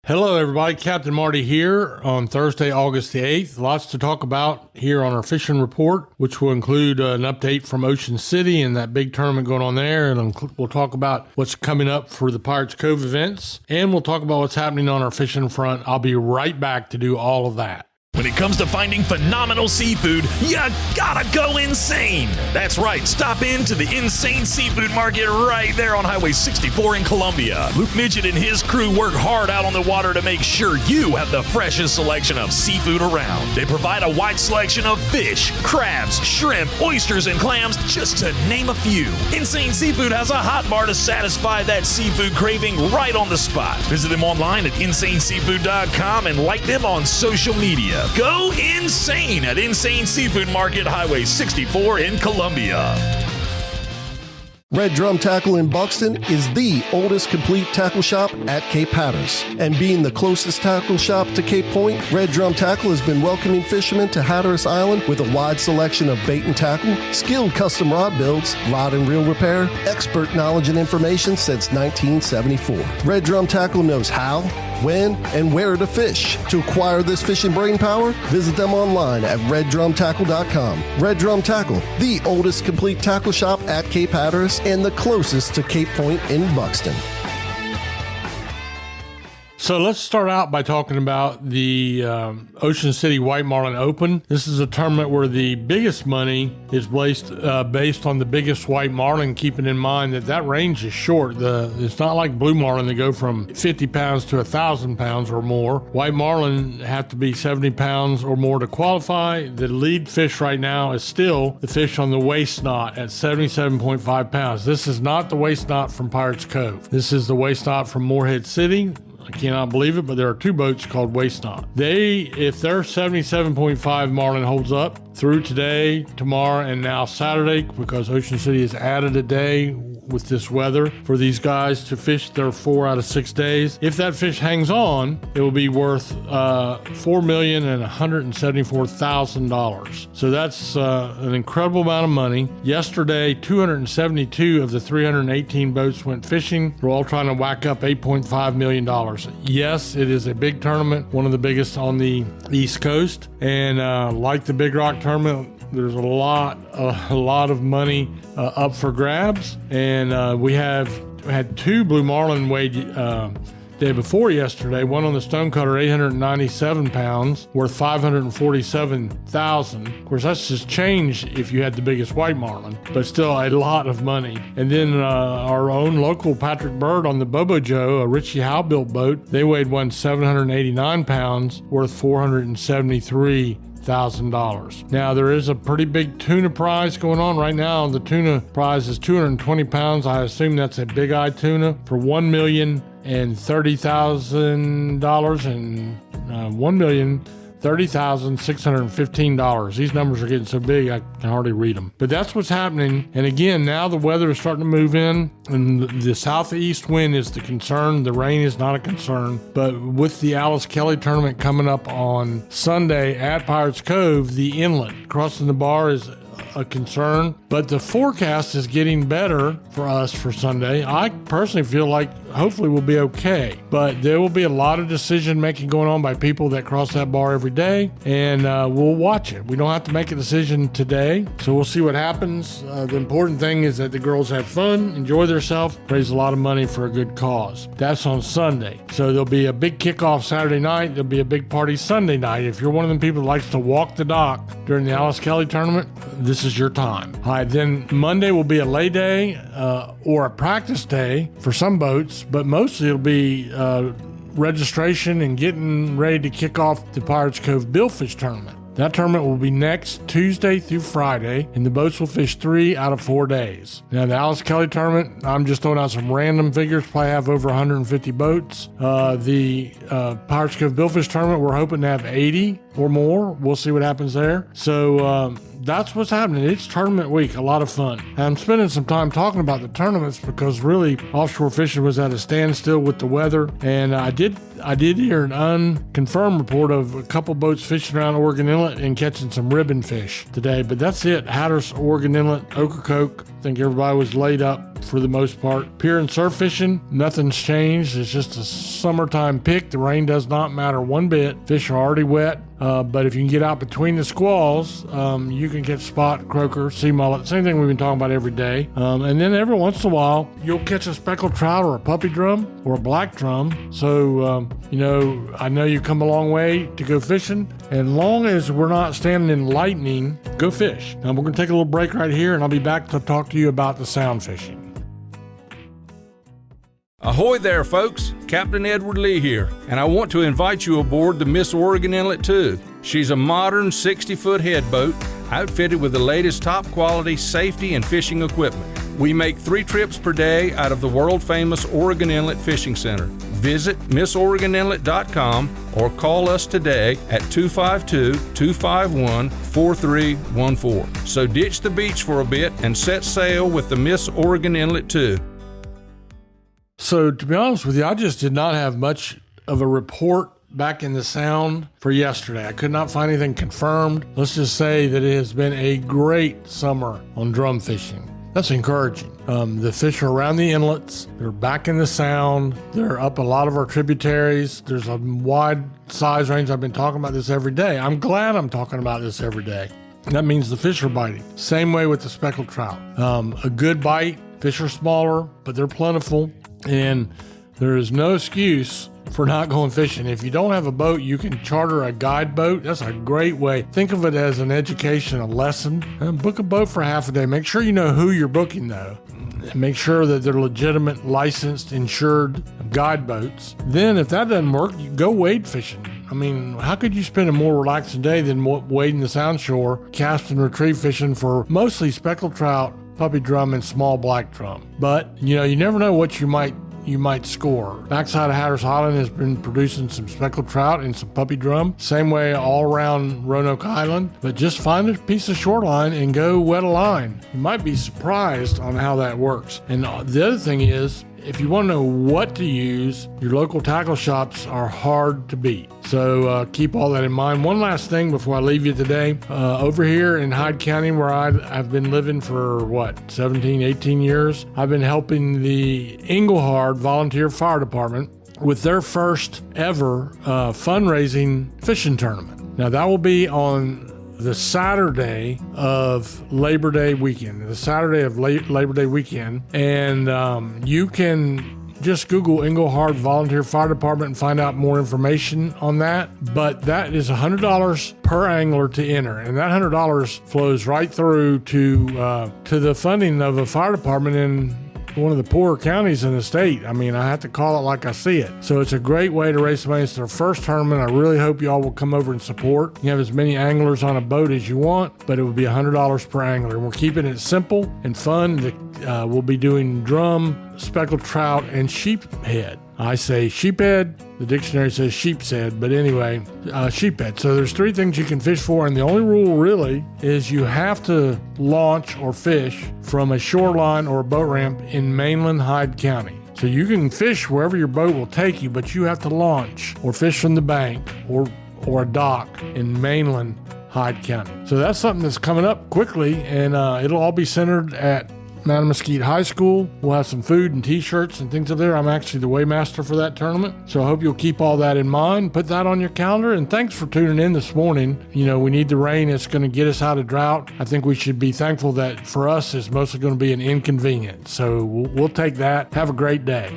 Hello, everybody. Captain Marty here on Thursday, August the 8th. Lots to talk about here on our fishing report, which will include an update from Ocean City and that big tournament going on there. And we'll talk about what's coming up for the Pirates Cove events. And we'll talk about what's happening on our fishing front. I'll be right back to do all of that. When it comes to finding phenomenal seafood, you gotta go insane. That's right, stop into the Insane Seafood Market right there on Highway 64 in Columbia. Luke Midget and his crew work hard out on the water to make sure you have the freshest selection of seafood around. They provide a wide selection of fish, crabs, shrimp, oysters, and clams, just to name a few. Insane Seafood has a hot bar to satisfy that seafood craving right on the spot. Visit them online at insaneseafood.com and like them on social media. Go insane at Insane Seafood Market, Highway 64 in Columbia. Red Drum Tackle in Buxton is the oldest complete tackle shop at Cape Hatteras. And being the closest tackle shop to Cape Point, Red Drum Tackle has been welcoming fishermen to Hatteras Island with a wide selection of bait and tackle, skilled custom rod builds, rod and reel repair, expert knowledge and information since 1974. Red Drum Tackle knows how, when, and where to fish. To acquire this fishing brain power, visit them online at reddrumtackle.com. Red Drum Tackle, the oldest complete tackle shop at Cape Hatteras and the closest to Cape Point in Buxton. So let's start out by talking about the Ocean City White Marlin Open. This is a tournament where the biggest money is based on the biggest white marlin, keeping in mind that range is short. It's not like blue marlin that go from 50 pounds to 1,000 pounds or more. White marlin have to be 70 pounds or more to qualify. The lead fish right now is still the fish on the waist knot at 77.5 pounds. This is not the waist knot from Pirates Cove. This is the waist knot from Morehead City. I cannot believe it, but there are two boats called waist knot. If their 77.5 marlin holds up through today, tomorrow, and now Saturday, because Ocean City has added a day with this weather for these guys to fish their 4 out of 6 days. If that fish hangs on, it will be worth $4,174,000. So that's an incredible amount of money. Yesterday, 272 of the 318 boats went fishing. They're all trying to whack up $8.5 million. Yes, it is a big tournament, one of the biggest on the East Coast. And like the Big Rock tournament, there's a lot of money up for grabs, and we had two blue marlin weighed day before yesterday. One on the stonecutter, 897 pounds, worth $547,000. Of course, that's just change if you had the biggest white marlin, but still a lot of money. And then our own local Patrick Bird on the Bobo Joe, a Richie Howe built boat, they weighed 789 pounds, worth $473,000. Now, there is a pretty big tuna prize going on right now. The tuna prize is 220 pounds. I assume that's a big eye tuna for $1,030,000 and $1,030,615. These numbers are getting so big I can hardly read them. But that's what's happening. And again, now the weather is starting to move in, and the southeast wind is the concern. The rain is not a concern. But with the Alice Kelly tournament coming up on Sunday at Pirates Cove, the inlet crossing the bar is a concern, but the forecast is getting better for us for Sunday. I personally feel like hopefully we'll be okay, but there will be a lot of decision making going on by people that cross that bar every day, and we'll watch it. We don't have to make a decision today, so we'll see what happens. The important thing is that the girls have fun, enjoy themselves, raise a lot of money for a good cause. That's on Sunday. So there'll be a big kickoff Saturday night. There'll be a big party Sunday night. If you're one of them people that likes to walk the dock during the Alice Kelly tournament, this is your time. All right, then Monday will be a lay day or a practice day for some boats, but mostly it'll be registration and getting ready to kick off the Pirates Cove Billfish tournament. That tournament will be next Tuesday through Friday, and the boats will fish 3 out of 4 days. Now, the Alice Kelly tournament, I'm just throwing out some random figures, probably have over 150 boats. The Pirates Cove Billfish tournament, we're hoping to have 80 or more. We'll see what happens there. So that's what's happening. It's tournament week, a lot of fun. And I'm spending some time talking about the tournaments because really offshore fishing was at a standstill with the weather. And I did hear an unconfirmed report of a couple boats fishing around Oregon Inlet and catching some ribbon fish today. But that's it. Hatteras, Oregon Inlet, Ocracoke, think everybody was laid up for the most part. Pier and surf fishing, nothing's changed. It's just a summertime pick. The rain does not matter one bit. Fish are already wet. But if you can get out between the squalls, you can catch spot, croaker, sea mullet, same thing we've been talking about every day. And then every once in a while, you'll catch a speckled trout or a puppy drum or a black drum. So, I know you come a long way to go fishing. And long as we're not standing in lightning, go fish. Now, we're going to take a little break right here, and I'll be back to talk to you about the sound fishing. Ahoy there, folks. Captain Edward Lee here, and I want to invite you aboard the Miss Oregon Inlet 2. She's a modern 60-foot head boat outfitted with the latest top-quality safety and fishing equipment. We make 3 trips per day out of the world-famous Oregon Inlet Fishing Center. Visit MissOregonInlet.com or call us today at 252-251-4314. So ditch the beach for a bit and set sail with the Miss Oregon Inlet 2. So, to be honest with you, I just did not have much of a report back in the sound for yesterday. I could not find anything confirmed. Let's just say that it has been a great summer on drum fishing. That's encouraging. The fish are around the inlets. They're back in the sound. They're up a lot of our tributaries. There's a wide size range. I've been talking about this every day. I'm glad I'm talking about this every day. That means the fish are biting. Same way with the speckled trout. A good bite. Fish are smaller, but they're plentiful. And there is no excuse for not going fishing. If you don't have a boat, you can charter a guide boat. That's a great way. Think of it as an education, a lesson. Book a boat for half a day. Make sure you know who you're booking, though. Make sure that they're legitimate, licensed, insured guide boats. Then if that doesn't work, you go wade fishing. I mean, how could you spend a more relaxing day than wading the sound shore, cast and retrieve fishing for mostly speckled trout, puppy drum, and small black drum? But, you never know what you might score. Backside of Hatteras Island has been producing some speckled trout and some puppy drum. Same way all around Roanoke Island. But just find a piece of shoreline and go wet a line. You might be surprised on how that works. And the other thing is, if you want to know what to use, your local tackle shops are hard to beat. So keep all that in mind. One last thing before I leave you today. Over here in Hyde County, where I've been living for, 17, 18 years, I've been helping the Engelhard Volunteer Fire Department with their first ever fundraising fishing tournament. Now, that will be on the Saturday of Labor Day weekend. And you can just Google Engelhard Volunteer Fire Department and find out more information on that. But that is $100 per angler to enter, and that $100 flows right through to the funding of a fire department in one of the poorer counties in the state. I mean, I have to call it like I see it. So it's a great way to raise money. It's their first tournament. I really hope you all will come over and support. You have as many anglers on a boat as you want, but it would be $100 per angler. And we're keeping it simple and fun. We'll be doing drum, speckled trout, and sheephead. I say sheephead. The dictionary says sheep's head, but anyway, sheephead. So there's 3 things you can fish for, and the only rule really is you have to launch or fish from a shoreline or a boat ramp in mainland Hyde County. So you can fish wherever your boat will take you, but you have to launch or fish from the bank or a dock in mainland Hyde County. So that's something that's coming up quickly, and it'll all be centered at Mount Mesquite High School. We'll have some food and t-shirts and things up there. I'm actually the weighmaster for that tournament, so I hope you'll keep all that in mind. Put that on your calendar, and thanks for tuning in this morning. We need the rain. It's going to get us out of drought. I think we should be thankful that for us it's mostly going to be an inconvenience, so we'll take that. Have a great day.